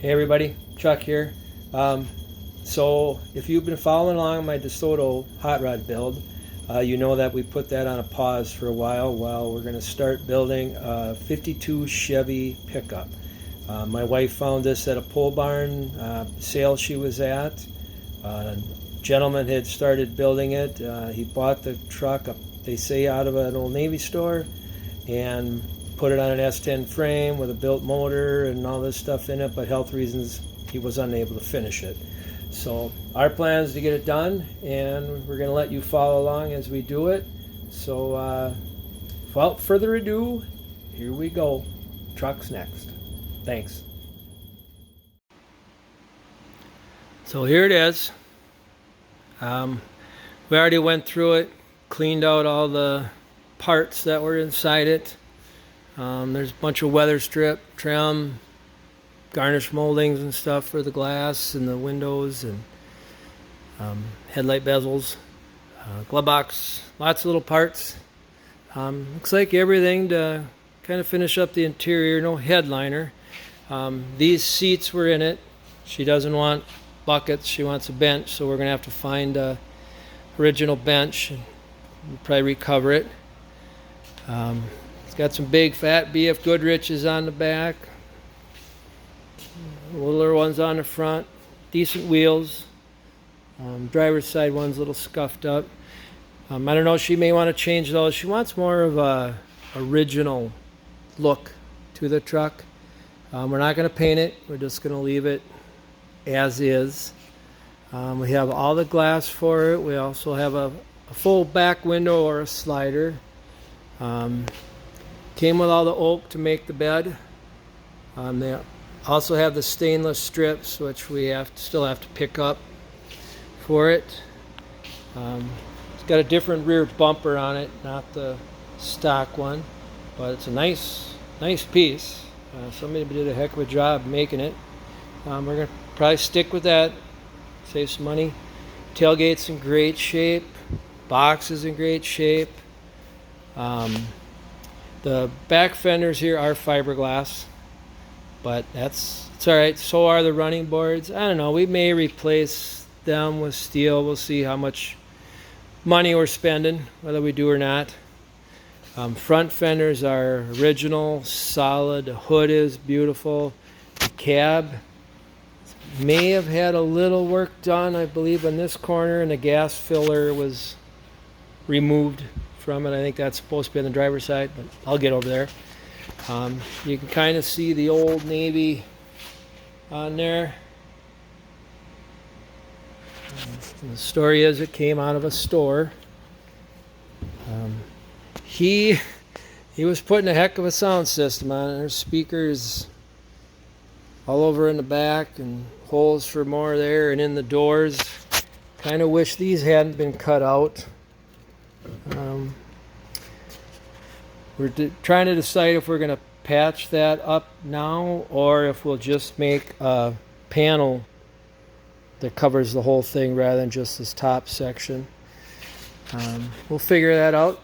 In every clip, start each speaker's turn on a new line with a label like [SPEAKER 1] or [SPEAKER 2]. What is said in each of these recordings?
[SPEAKER 1] Hey everybody, Chuck here. So if you've been following along my DeSoto hot rod build, you know that we put that on a pause for a while we're going to start building a 52 Chevy pickup. My wife found this at a pole barn sale she was at. A gentleman had started building it. He bought the truck, they say, out of an Old Navy store, and put it on an S10 frame with a built motor and all this stuff in it, but health reasons he was unable to finish it. So our plan is to get it done, and we're going to let you follow along as we do it. So without further ado, here we go. Truck's next. Thanks. So here it is. We already went through it, cleaned out all the parts that were inside it. There's a bunch of weather strip, trim, garnish moldings and stuff for the glass and the windows, and headlight bezels, glove box, lots of little parts. Looks like everything to kind of finish up the interior. No headliner. These seats were in it. She doesn't want buckets, she wants a bench, so we're going to have to find a original bench and we'll probably recover it. It's got some big fat BF Goodrich's on the back, littler ones on the front, decent wheels. Driver's side one's a little scuffed up. I don't know, she may want to change those. She wants more of a original look to the truck. We're not going to paint it, we're just going to leave it as is. We have all the glass for it. We also have a full back window or a slider. Came with all the oak to make the bed. They also have the stainless strips, which we still have to pick up for it. It's got a different rear bumper on it, not the stock one, but it's a nice piece. Somebody did a heck of a job making it. We're going to probably stick with that, save some money. Tailgate's in great shape. Box is in great shape. The back fenders here are fiberglass, but it's all right. So are the running boards. I don't know. We may replace them with steel. We'll see how much money we're spending, whether we do or not. Front fenders are original, solid. The hood is beautiful. The cab may have had a little work done, I believe, on this corner, and the gas filler was removed from it. I think that's supposed to be on the driver's side, but I'll get over there. You can kind of see the Old Navy on there. And the story is it came out of a store. He was putting a heck of a sound system on it. There's speakers all over in the back and holes for more there and in the doors. Kind of wish these hadn't been cut out. We're trying to decide if we're going to patch that up now or if we'll just make a panel that covers the whole thing rather than just this top section. We'll figure that out.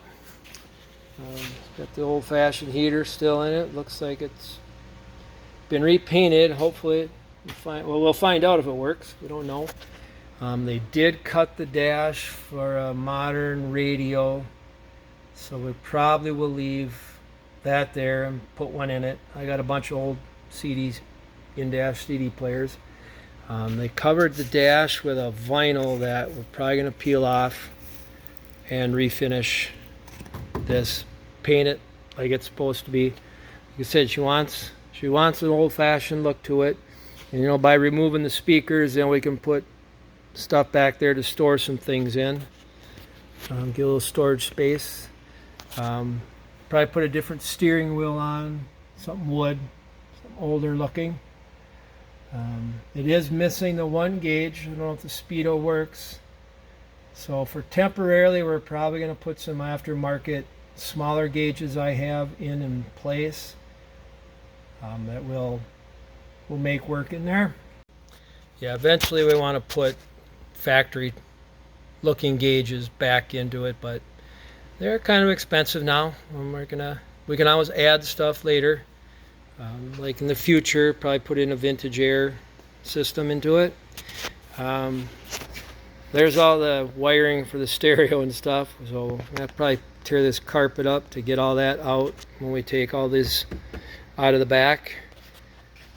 [SPEAKER 1] Got the old-fashioned heater still in it. Looks like it's been repainted. Hopefully we'll find out if it works. We don't know. They did cut the dash for a modern radio, so we probably will leave that there and put one in it. I got a bunch of old CDs, in-dash CD players. They covered the dash with a vinyl that we're probably going to peel off and refinish this, paint it like it's supposed to be. Like I said, she wants an old-fashioned look to it, and by removing the speakers, then we can put stuff back there to store some things in. Get a little storage space. Probably put a different steering wheel on, something wood, something older looking. It is missing the 1 gauge. I don't know if the speedo works. So for temporarily, we're probably going to put some aftermarket smaller gauges I have in place. That we'll make work in there. Yeah, eventually we want to put factory looking gauges back into it, but they're kind of expensive now. We can always add stuff later. Like in the future, probably put in a vintage air system into it. There's all the wiring for the stereo and stuff, so I'll probably tear this carpet up to get all that out when we take all this out of the back.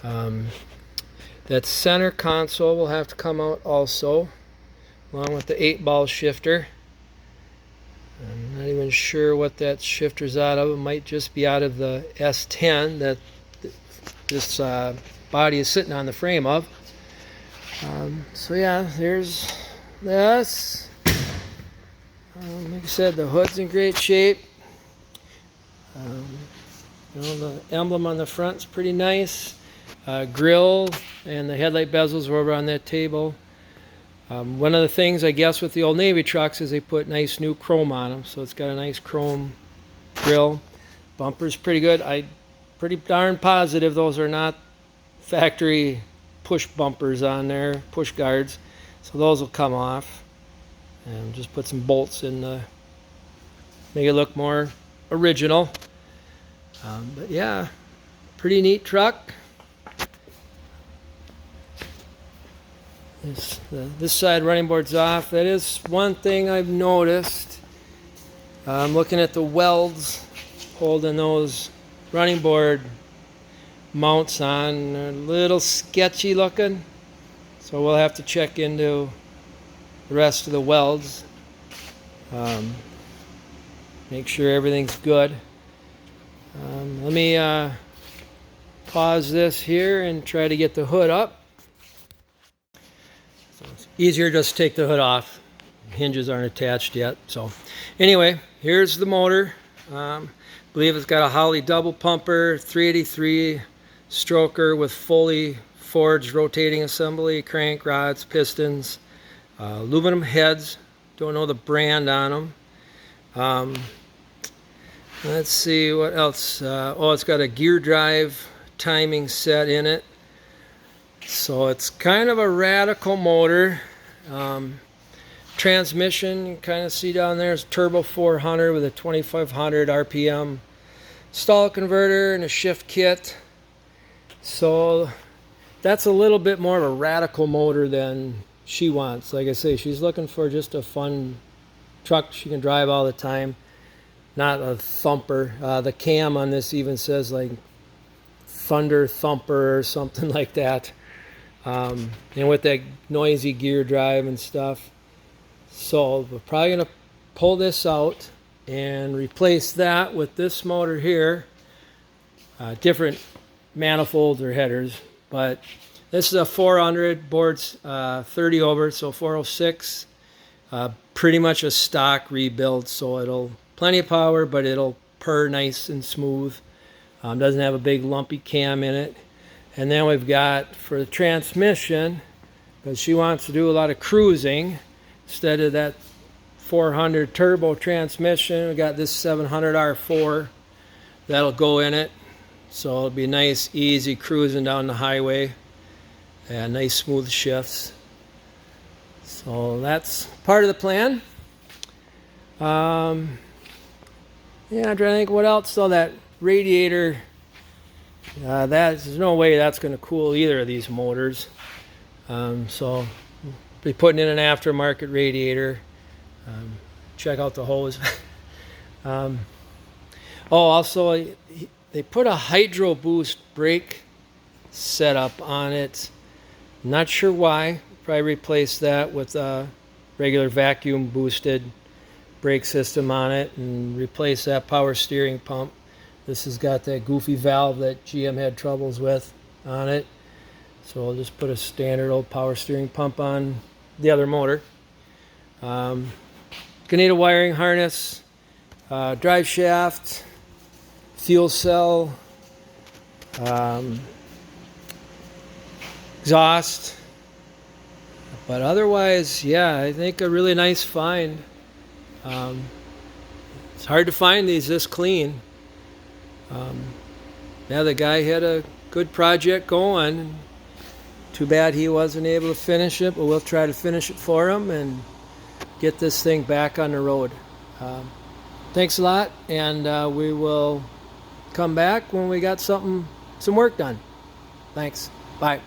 [SPEAKER 1] That center console will have to come out also, along with the 8-ball shifter. I'm not even sure what that shifter's out of. It might just be out of the S10 that this body is sitting on the frame of. So yeah, there's this. Like I said, the hood's in great shape. The emblem on the front's pretty nice. Grill and the headlight bezels were over on that table. One of the things I guess with the old Navy trucks is they put nice new chrome on them, so it's got a nice chrome grill. Bumper's pretty good. I'm pretty darn positive those are not factory push bumpers on there, push guards, so those will come off. And just put some bolts in to make it look more original. But yeah, pretty neat truck. This side running board's off. That is one thing I've noticed. I'm looking at the welds holding those running board mounts on. They're a little sketchy looking, so we'll have to check into the rest of the welds. Make sure everything's good. Let me pause this here and try to get the hood up. So it's easier just to take the hood off. Hinges aren't attached yet. So anyway, here's the motor. I believe it's got a Holley double pumper, 383 stroker with fully forged rotating assembly, crank rods, pistons, aluminum heads. Don't know the brand on them. Let's see what else. It's got a gear drive timing set in it. So it's kind of a radical motor. Transmission, you kind of see down there, is turbo 400 with a 2500 RPM stall converter and a shift kit. So that's a little bit more of a radical motor than she wants. Like I say, she's looking for just a fun truck she can drive all the time, not a thumper. The cam on this even says like Thunder Thumper or something like that. And with that noisy gear drive and stuff. So we're probably going to pull this out and replace that with this motor here. Different manifolds or headers, but this is a 400, boards 30 over, so 406. Pretty much a stock rebuild, so it'll plenty of power, but it'll purr nice and smooth. Doesn't have a big lumpy cam in it. And then we've got for the transmission, because she wants to do a lot of cruising instead of that 400 turbo transmission, we got this 700 R4 that'll go in it. So it'll be nice, easy cruising down the highway and nice smooth shifts. So that's part of the plan. I'm trying to think what else. So that radiator, there's no way that's going to cool either of these motors. So be putting in an aftermarket radiator. Check out the hose. Also they put a hydro boost brake setup on it. Not sure why. Probably replace that with a regular vacuum boosted brake system on it and replace that power steering pump. This has got that goofy valve that GM had troubles with on it. So I'll just put a standard old power steering pump on the other motor. Gonna need a wiring harness, drive shaft, fuel cell, exhaust. But otherwise, yeah, I think a really nice find. It's hard to find these this clean. The guy had a good project going. Too bad he wasn't able to finish it, but we'll try to finish it for him and get this thing back on the road. Thanks a lot, and we will come back when we got something some work done. Thanks. Bye.